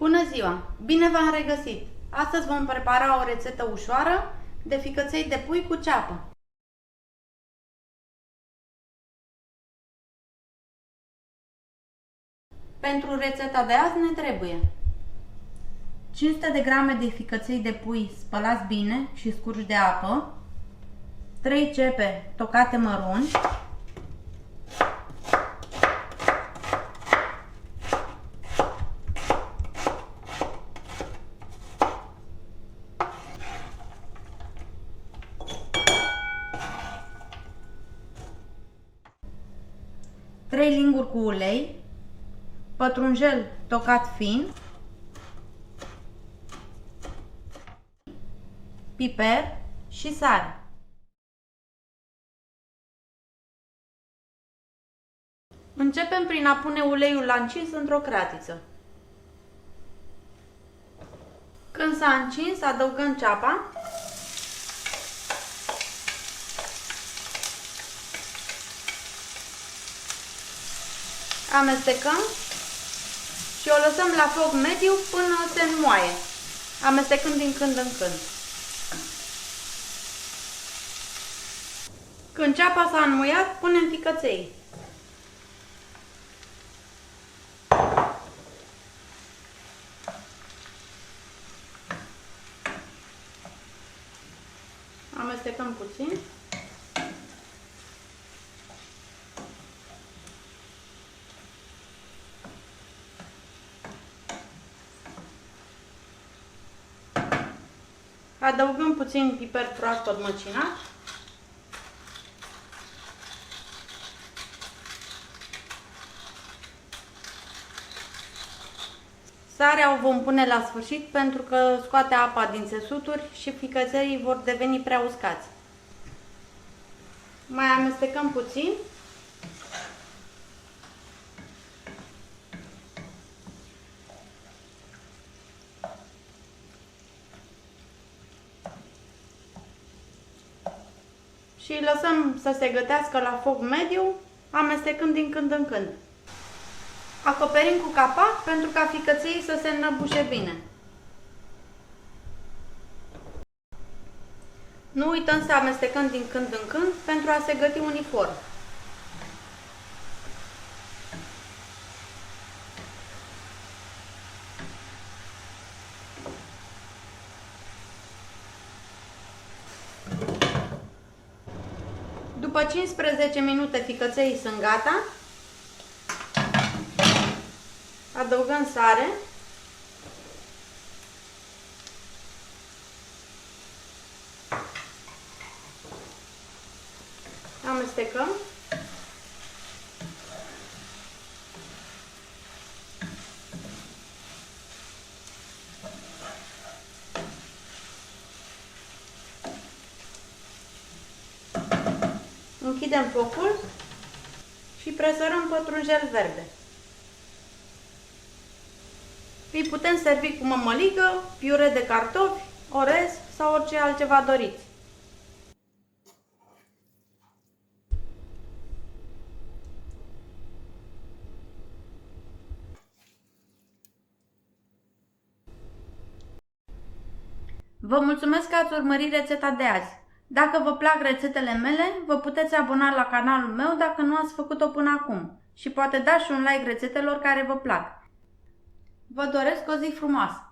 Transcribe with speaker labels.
Speaker 1: Bună ziua! Bine v-am regăsit! Astăzi vom prepara o rețetă ușoară de ficăței de pui cu ceapă. Pentru rețeta de azi ne trebuie 500 de grame de ficăței de pui spălați bine și scurși de apă, 3 cepe tocate mărunt, trei linguri cu ulei, pătrunjel tocat fin, piper și sare. Începem prin a pune uleiul la încins într-o cratiță. Când s-a încins, adăugăm ceapa. Amestecăm și o lăsăm la foc mediu până se înmoaie, amestecând din când în când. Când ceapa s-a înmuiat, punem ficăței. Amestecăm puțin. Adăugăm puțin piper proaspăt măcinat. Sarea o vom pune la sfârșit pentru că scoate apa din țesuturi și ficăței vor deveni prea uscați. Mai amestecăm puțin. Și îi lăsăm să se gătească la foc mediu, amestecând din când în când. Acoperim cu capac pentru ca ficăței să se înnăbușe bine. Nu uităm să amestecăm din când în când pentru a se găti uniform. După 15 minute ficăței sunt gata. Adăugăm sare. Amestecăm. Închidem focul și presărăm pătrunjel verde. Îi putem servi cu mămăligă, piure de cartofi, orez sau orice altceva doriți. Vă mulțumesc că ați urmărit rețeta de azi. Dacă vă plac rețetele mele, vă puteți abona la canalul meu dacă nu ați făcut-o până acum și poate dați și un like rețetelor care vă plac. Vă doresc o zi frumoasă!